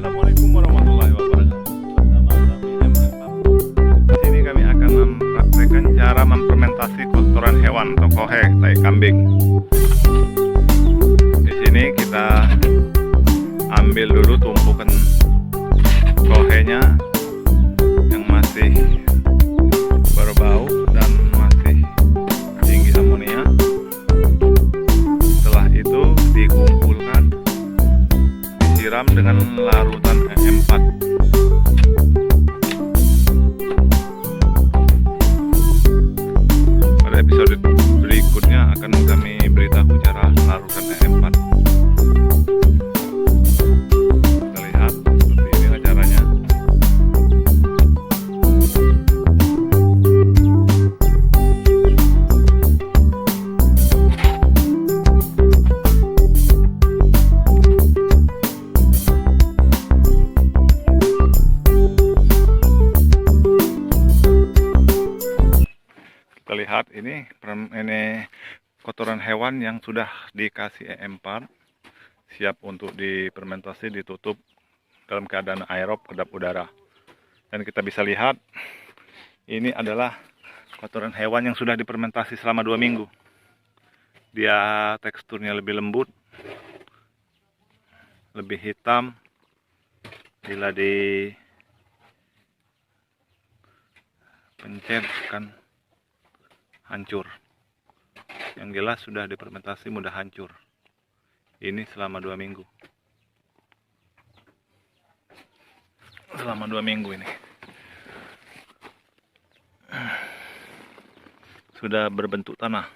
Assalamualaikum warahmatullahi wabarakatuh. Bersama kami M4. Di sini kami akan mempraktekkan cara memfermentasi kotoran hewan atau kohe, tai kambing. Di sini kita ambil dulu tumpukan kohenya yang masih berbau dan masih tinggi amonia. Setelah itu dikumpulkan, disiram dengan larutan E4. Pada episode berikutnya akan kami beritahu cara larutan E4. Kita lihat seperti inilah caranya. Kita lihat ini kotoran hewan yang sudah dikasih E4, siap untuk difermentasi, ditutup dalam keadaan aerob, kedap udara. Dan kita bisa lihat ini adalah kotoran hewan yang sudah difermentasi selama 2 minggu. Dia teksturnya lebih lembut, lebih hitam, bila dipencet kan hancur. Yang jelas sudah difermentasi mudah hancur. Ini selama 2 minggu. Selama 2 minggu ini sudah berbentuk tanah.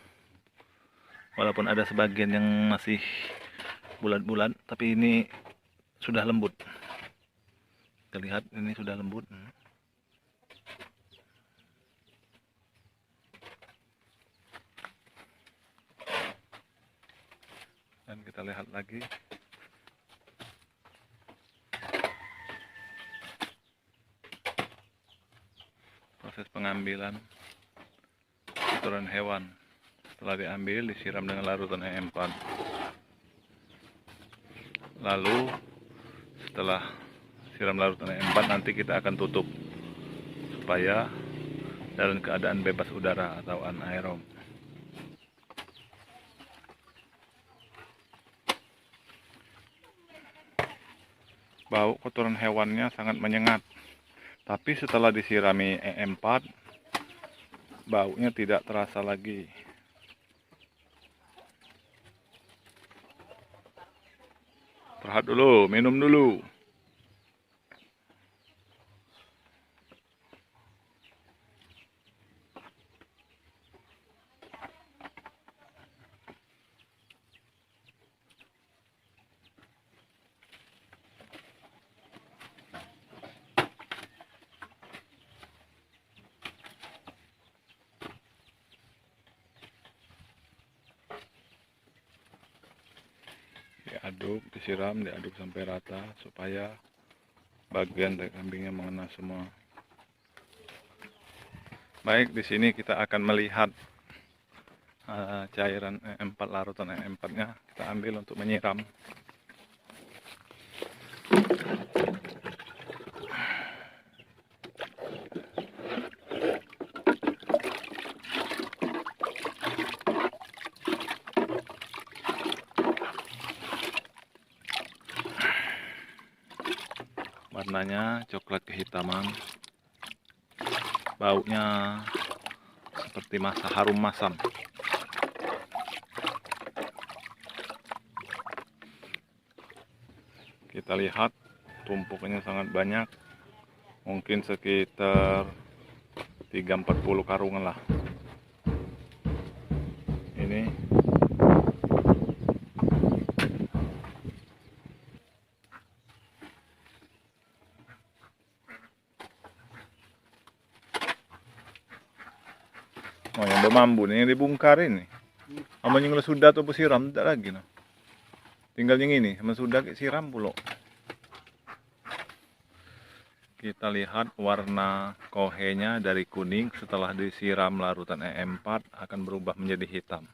Walaupun ada sebagian yang masih bulat-bulat, tapi ini sudah lembut. Kita lihat ini sudah lembut. Dan kita lihat lagi proses pengambilan kotoran hewan. Setelah diambil, disiram dengan larutan E4. Lalu setelah siram larutan E4, nanti kita akan tutup supaya dalam keadaan bebas udara atau anaerob. Bau kotoran hewannya sangat menyengat, tapi setelah disirami E4, baunya tidak terasa lagi. Terhad dulu, minum dulu. Diaduk, disiram, diaduk sampai rata supaya bagian tai kambingnya mengena semua. Baik, di sini kita akan melihat cairan E4, larutan E4-nya kita ambil untuk menyiram. Warnanya coklat kehitaman, baunya seperti harum masam. Kita lihat tumpukannya sangat banyak, mungkin sekitar 3-40 karungan lah. Ini oh, yang bermambu nih, yang dibongkar ini. Aman yang sudah tuh siram tidak lagi no. Tinggal yang ini, aman sudah siram pula. Kita lihat warna kohenya dari kuning, setelah disiram larutan E4 akan berubah menjadi hitam.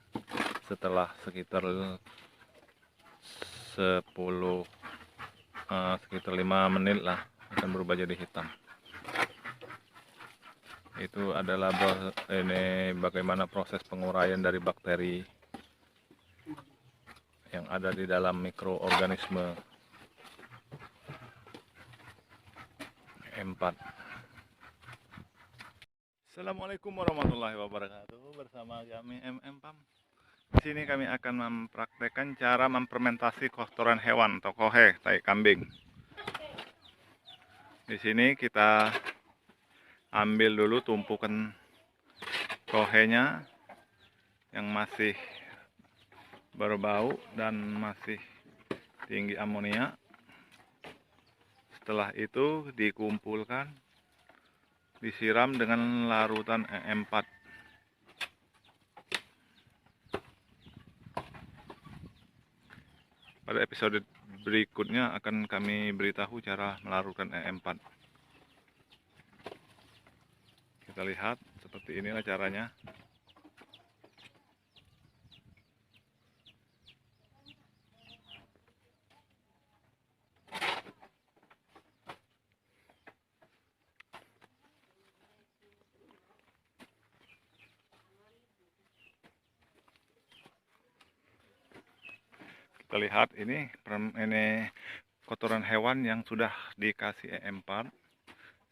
Setelah sekitar 10 sekitar 5 menit lah akan berubah jadi hitam. Itu adalah ini bagaimana proses penguraian dari bakteri yang ada di dalam mikroorganisme E4. Assalamualaikum warahmatullahi wabarakatuh. Bersama kami Pam. Di sini kami akan mempraktekkan cara memfermentasi kotoran hewan atau kohe, tai kambing. Di sini kita ambil dulu tumpukan kohenya yang masih berbau dan masih tinggi amonia. Setelah itu dikumpulkan, disiram dengan larutan E4. Pada episode berikutnya akan kami beritahu cara melarutkan E4. Kita lihat seperti inilah caranya. Kita lihat ini kotoran hewan yang sudah dikasih E4,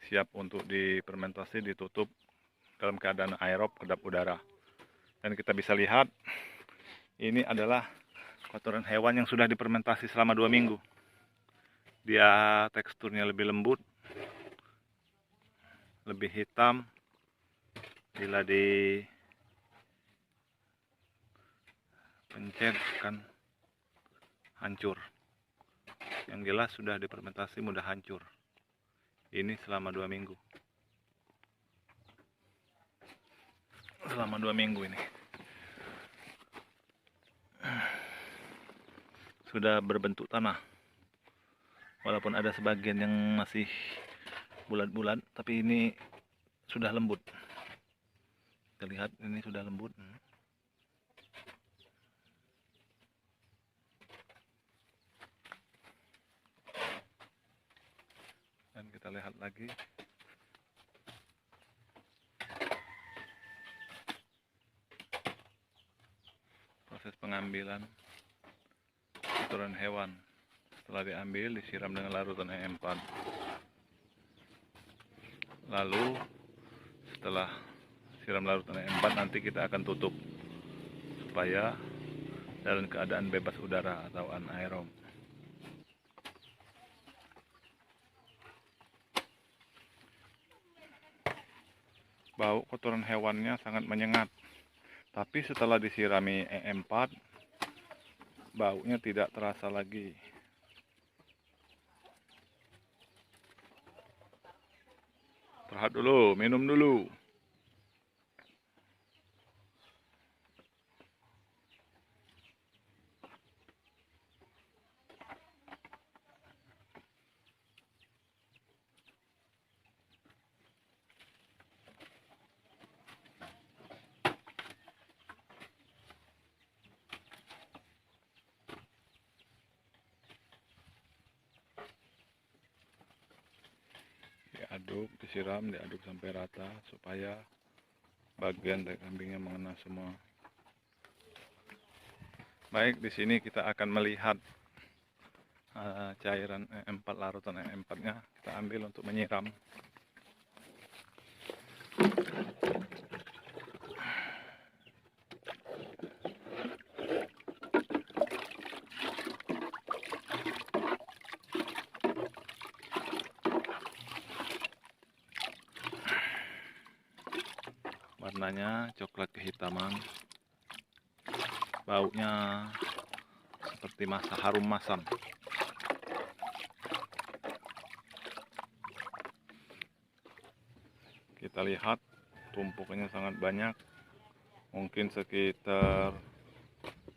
siap untuk difermentasi, ditutup dalam keadaan aerob, kedap udara. Dan kita bisa lihat ini adalah kotoran hewan yang sudah difermentasi selama 2 minggu. Dia teksturnya lebih lembut, lebih hitam, bila dipencet kan hancur. Yang jelas sudah difermentasi mudah hancur. Ini selama 2 minggu. Selama 2 minggu ini sudah berbentuk tanah. Walaupun ada sebagian yang masih bulat-bulat, tapi ini sudah lembut. Kita lihat ini sudah lembut. Dan kita lihat lagi. Proses pengambilan kotoran hewan. Setelah diambil, disiram dengan larutan E4. Lalu setelah siram larutan E4, nanti kita akan tutup supaya dalam keadaan bebas udara atau anaerob. Bau kotoran hewannya sangat menyengat, tapi setelah disirami E4, baunya tidak terasa lagi. Terhad dulu, minum dulu. Diaduk, disiram, diaduk sampai rata supaya bagian tai kambingnya mengena semua. Baik, di sini kita akan melihat cairan E4, larutan E4-nya kita ambil untuk menyiram. Warnanya coklat kehitaman, baunya seperti harum masam. Kita lihat tumpukannya sangat banyak, mungkin sekitar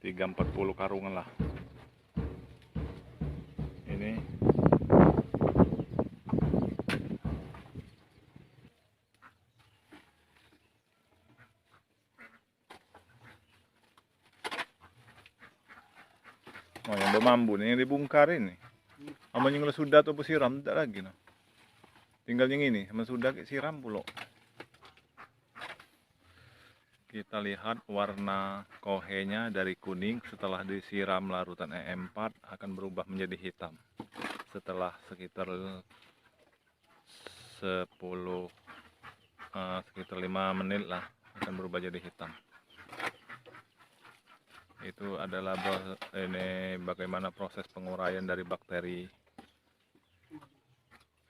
3-40 karungan lah. Ini yang bermambu nih, yang dibongkar ini. Amun yang sudah tuh siram tidak lagi no. Tinggal yang ini, amun sudah siram pulo. Kita lihat warna kohenya dari kuning setelah disiram larutan EM4 akan berubah menjadi hitam. Setelah sekitar 5 menit lah akan berubah jadi hitam. Itu adalah bagaimana proses penguraian dari bakteri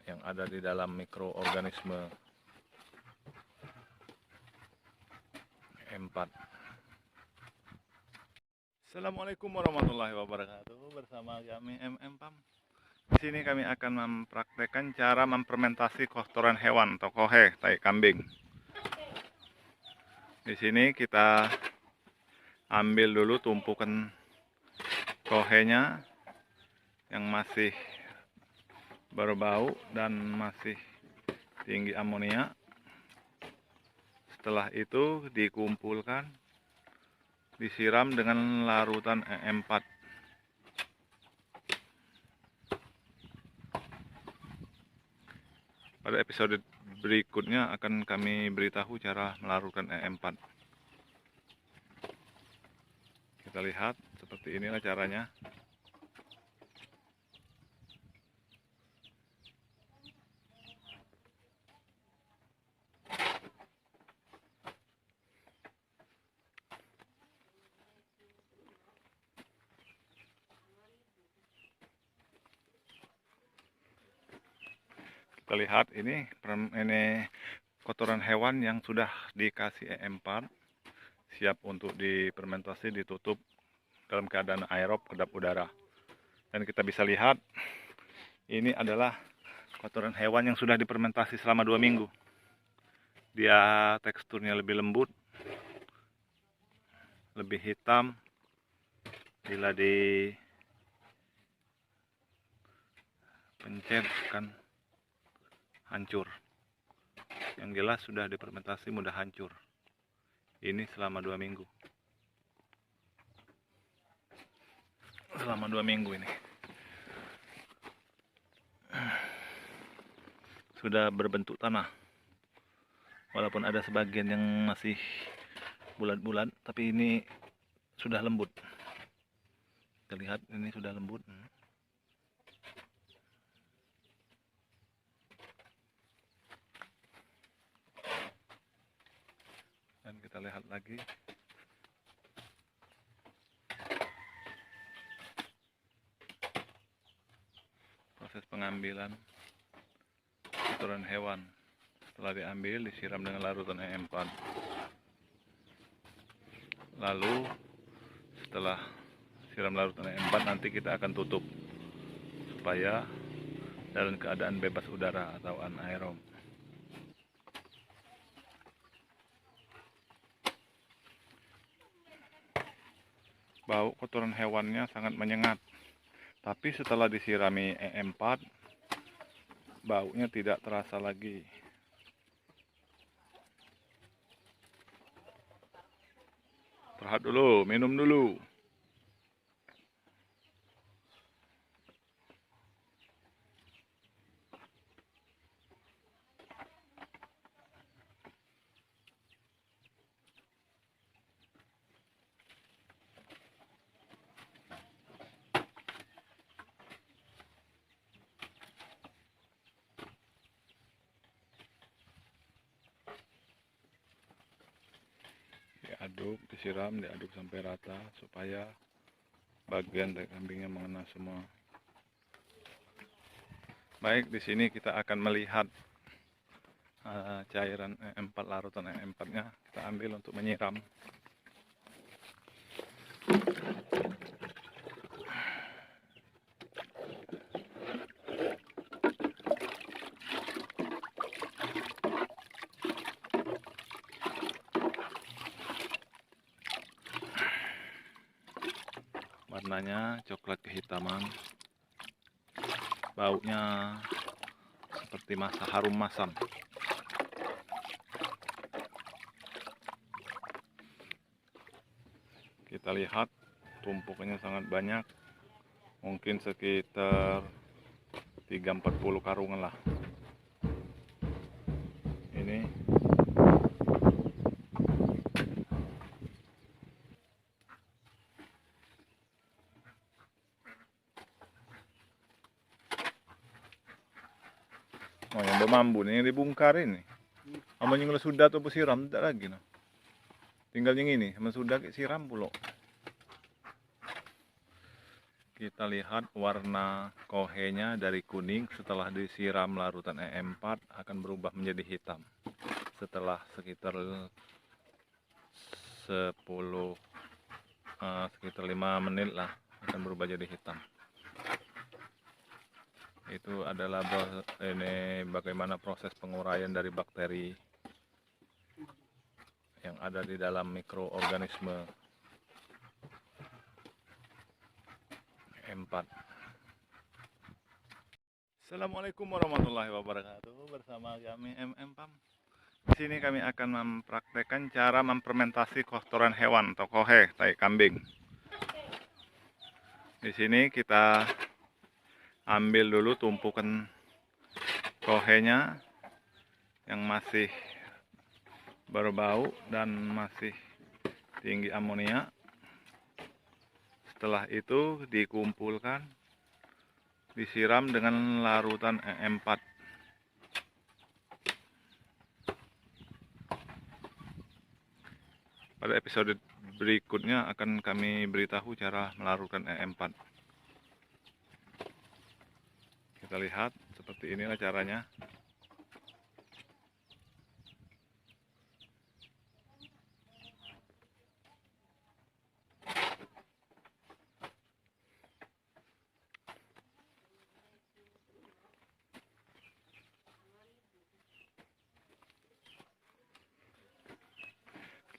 yang ada di dalam mikroorganisme EM4. Assalamualaikum warahmatullahi wabarakatuh. Bersama kami MM-PAM. Di sini kami akan mempraktekkan cara memfermentasi kotoran hewan atau kohe, tai kambing. Di sini kita ambil dulu tumpukan kohenya yang masih berbau dan masih tinggi amonia. Setelah itu dikumpulkan, disiram dengan larutan EM4. Pada episode berikutnya akan kami beritahu cara melarutkan EM4. Kita lihat seperti inilah caranya. Kita lihat ini kotoran hewan yang sudah dikasih EM4, siap untuk difermentasi, ditutup dalam keadaan aerob, kedap udara. Dan kita bisa lihat ini adalah kotoran hewan yang sudah difermentasi selama 2 minggu. Dia teksturnya lebih lembut, lebih hitam, bila dipencet kan hancur. Yang jelas sudah difermentasi mudah hancur. Ini selama 2 minggu. Selama 2 minggu ini sudah berbentuk tanah. Walaupun ada sebagian yang masih bulat-bulat, tapi ini sudah lembut. Kita lihat ini sudah lembut. Dan kita lihat lagi. Proses pengambilan kotoran hewan. Setelah diambil, disiram dengan larutan EM4. Lalu setelah siram larutan EM4 nanti kita akan tutup supaya dalam keadaan bebas udara atau anaerob. Bau kotoran hewannya sangat menyengat, tapi setelah disirami EM4 baunya tidak terasa lagi. Rehat dulu, minum dulu. Diaduk, disiram, diaduk sampai rata supaya bagian tai kambingnya mengena semua. Baik, di sini kita akan melihat cairan EM4, larutan EM4-nya kita ambil untuk menyiram. Warnanya coklat kehitaman, baunya seperti harum masam. Kita lihat tumpukannya sangat banyak, mungkin sekitar 3-40 karungan lah. Ini oh, yang bermambu nih yang dibongkar ini. Aman yang sudah tuh siram tidak lagi no. Tinggal yang ini, aman sudah siram pula. Kita lihat warna kohenya dari kuning setelah disiram larutan EM4 akan berubah menjadi hitam. Setelah sekitar 5 menit lah akan berubah jadi hitam. Itu adalah ini bagaimana proses penguraian dari bakteri yang ada di dalam mikroorganisme EM4. Assalamualaikum warahmatullahi wabarakatuh. Bersama kami MM-PAM. Di sini kami akan mempraktekkan cara memfermentasi kotoran hewan atau kohe, tai kambing. Di sini kita ambil dulu tumpukan kohenya yang masih berbau dan masih tinggi amonia. Setelah itu dikumpulkan, disiram dengan larutan EM4. Pada episode berikutnya akan kami beritahu cara melarutkan EM4. Kita lihat seperti inilah caranya.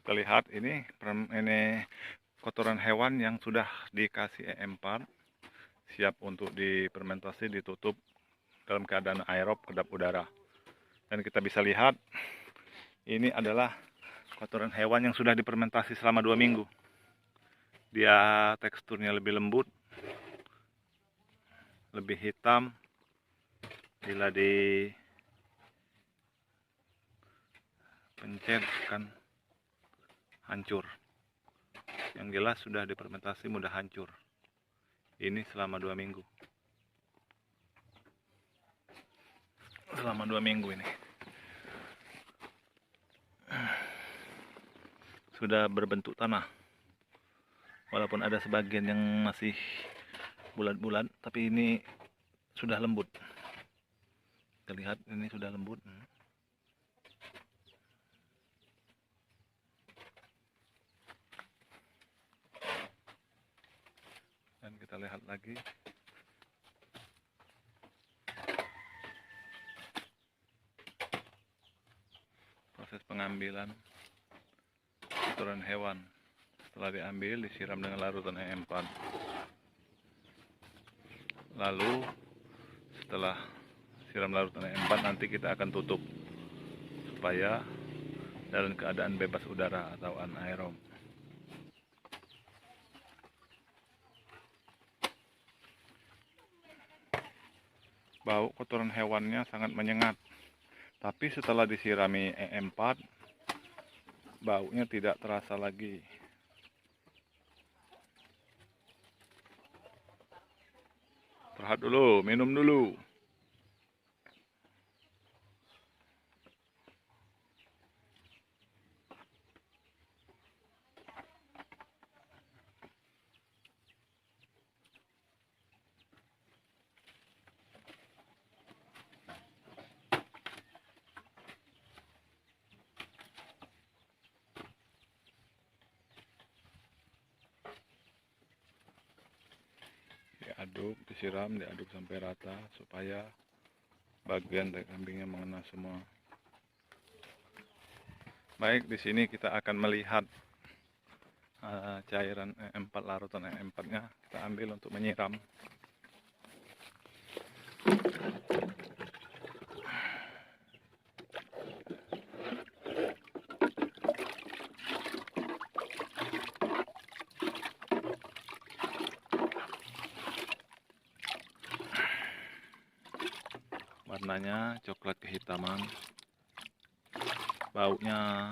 Kita lihat ini kotoran hewan yang sudah dikasih EM4, siap untuk difermentasi, ditutup dalam keadaan aerob, kedap udara. Dan kita bisa lihat ini adalah kotoran hewan yang sudah difermentasi selama 2 minggu. Dia teksturnya lebih lembut, lebih hitam, bila dipencet kan hancur. Yang jelas sudah difermentasi mudah hancur. Ini selama 2 minggu. Selama 2 minggu ini sudah berbentuk tanah. Walaupun ada sebagian yang masih bulat-bulat, tapi ini sudah lembut. Kita lihat ini sudah lembut. Dan kita lihat lagi proses pengambilan kotoran hewan. Setelah diambil, disiram dengan larutan EM4. Lalu setelah siram larutan EM4 nanti kita akan tutup supaya dalam keadaan bebas udara atau anaerob. Bau kotoran hewannya sangat menyengat, tapi setelah disirami EM4 baunya tidak terasa lagi. Istirahat dulu, minum dulu. Diaduk, disiram, diaduk sampai rata supaya bagian tai kambingnya mengena semua. Baik, di sini kita akan melihat cairan EM4, larutan EM4-nya kita ambil untuk menyiram. Warnanya coklat kehitaman, baunya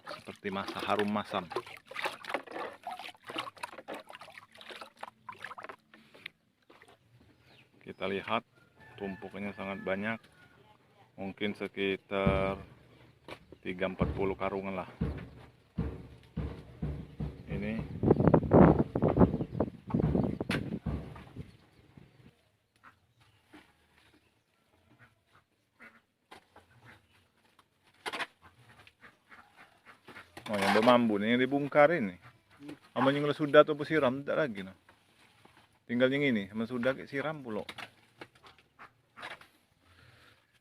seperti harum masam. Kita lihat tumpukannya sangat banyak, mungkin sekitar 3-40 karungan lah. Ini oh, yang bermambu nih, yang dibongkar ini. Aman yang sudah tuh siram tidak lagi no. Tinggal yang ini, aman sudah siram pula.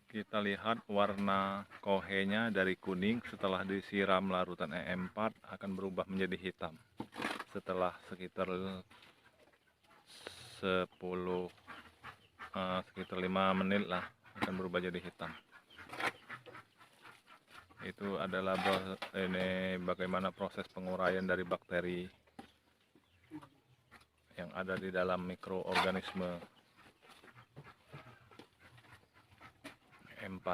Kita lihat warna kohenya dari kuning setelah disiram larutan EM4 akan berubah menjadi hitam. Setelah sekitar 5 menit lah akan berubah jadi hitam. Itu adalah bagaimana proses penguraian dari bakteri yang ada di dalam mikroorganisme EM4.